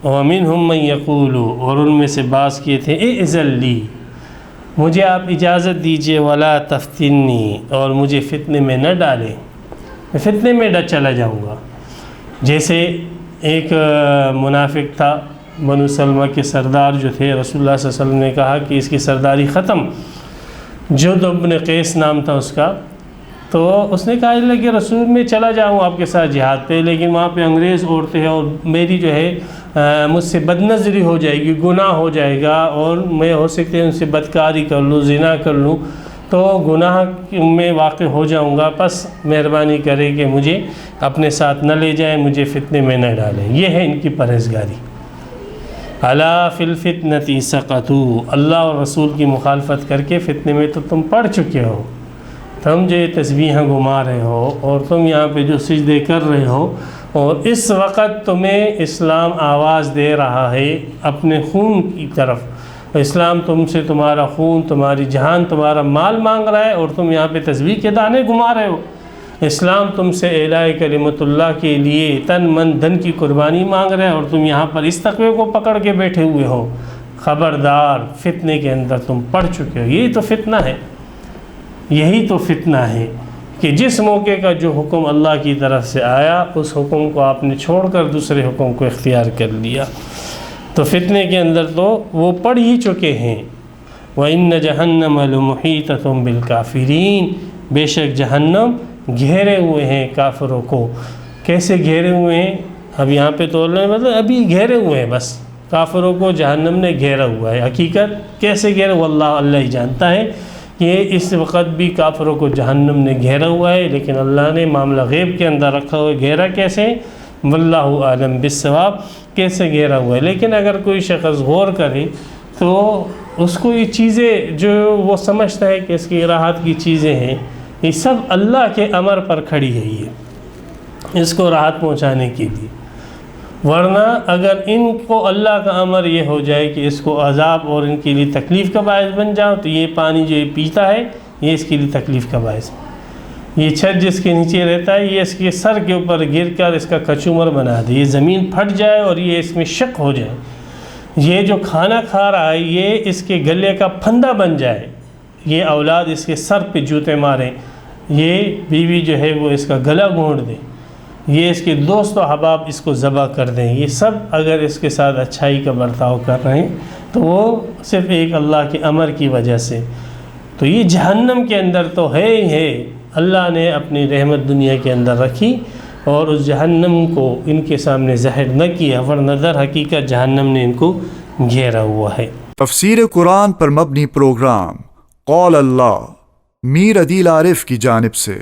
وَمِنْهُمْ مَنْ يَقُولُ، اور ان میں سے بعض کیے تھے اِذَن لِّی، مجھے آپ اجازت دیجئے، وَلَا تَفْتِنِّی، اور مجھے فتنے میں نہ ڈالیں، میں فتنے میں چلا جاؤں گا۔ جیسے ایک منافق تھا، بنو سلمہ کے سردار جو تھے، رسول اللہ صلی اللہ علیہ وسلم نے کہا کہ اس کی سرداری ختم، جدب بن قیس نام تھا اس کا۔ تو اس نے کہا اللہ کہ رسول میں چلا جاؤں آپ کے ساتھ جہاد پہ، لیکن وہاں پہ انگریز عورتیں ہیں اور میری جو ہے مجھ سے بد نظری ہو جائے گی، گناہ ہو جائے گا، اور میں ہو سکتے ہیں ان سے بدکاری کر لوں، زنا کر لوں، تو گناہ میں واقع ہو جاؤں گا، پس مہربانی کرے کہ مجھے اپنے ساتھ نہ لے جائیں، مجھے فتنے میں نہ ڈالیں۔ یہ ہے ان کی پرہیزگاری۔ الا فی الفتنۃ سقطوا، اللہ اور رسول کی مخالفت کر کے فتنے میں تو تم پڑ چکے ہو، تم جو یہ تسبیحیں گھما رہے ہو اور تم یہاں پہ جو سجدے کر رہے ہو، اور اس وقت تمہیں اسلام آواز دے رہا ہے اپنے خون کی طرف، اسلام تم سے تمہارا خون، تمہاری جان، تمہارا مال مانگ رہا ہے، اور تم یہاں پہ تسبیح کے دانے گھما رہے ہو۔ اسلام تم سے اعلاء کلمت اللہ کے لیے تن من دھن کی قربانی مانگ رہے ہیں، اور تم یہاں پر اس تقوی کو پکڑ کے بیٹھے ہوئے ہو۔ خبردار فتنے کے اندر تم پڑ چکے ہو. یہی تو فتنہ ہے، یہی تو فتنہ ہے کہ جس موقع کا جو حکم اللہ کی طرف سے آیا اس حکم کو آپ نے چھوڑ کر دوسرے حکم کو اختیار کر لیا. تو فتنے کے اندر تو وہ پڑ ہی چکے ہیں. وَإِنَّ جَهَنَّمَ لَمُحِيطَةٌ بِالْكَافِرِينَ، بے شک جہنم گھیرے ہوئے ہیں کافروں کو. کیسے گھیرے ہوئے ہیں؟ اب یہاں پہ تو مطلب ابھی گھیرے ہوئے ہیں، بس کافروں کو جہنم نے گھیرا ہوا ہے. حقیقت کیسے گھیرا واللہ اللہ ہی جانتا ہے کہ اس وقت بھی کافروں کو جہنم نے گھیرا ہوا ہے، لیکن اللہ نے معاملہ غیب کے اندر رکھا ہوا ہے. گھیرا کیسے؟ واللہ عالم بالصواب، کیسے گھیرا ہوا ہے. لیکن اگر کوئی شخص غور کرے تو اس کو یہ چیزیں جو وہ سمجھتا ہے کہ اس کی راحت کی چیزیں ہیں، یہ سب اللہ کے امر پر کھڑی گئی ہے اس کو راحت پہنچانے کے لیے. ورنہ اگر ان کو اللہ کا امر یہ ہو جائے کہ اس کو عذاب اور ان کے لیے تکلیف کا باعث بن جاؤ، تو یہ پانی جو یہ پیتا ہے یہ اس کے لیے تکلیف کا باعث، یہ چھت جس کے نیچے رہتا ہے یہ اس کے سر کے اوپر گر کر اس کا کچومر بنا دے، یہ زمین پھٹ جائے اور یہ اس میں شک ہو جائے، یہ جو کھانا کھا رہا ہے یہ اس کے گلے کا پھندا بن جائے، یہ اولاد اس کے سر پہ جوتے ماریں، یہ بیوی جو ہے وہ اس کا گلا گھونٹ دے، یہ اس کے دوست و احباب اس کو ذبح کر دیں. یہ سب اگر اس کے ساتھ اچھائی کا برتاؤ کر رہے ہیں تو وہ صرف ایک اللہ کے امر کی وجہ سے. تو یہ جہنم کے اندر تو ہے ہی ہے. اللہ نے اپنی رحمت دنیا کے اندر رکھی اور اس جہنم کو ان کے سامنے ظاہر نہ کیا، ورنہ در حقیقت جہنم نے ان کو گھیرا ہوا ہے. تفسیر قرآن پر مبنی پروگرام قول اللہ میر عدیل عارف کی جانب سے.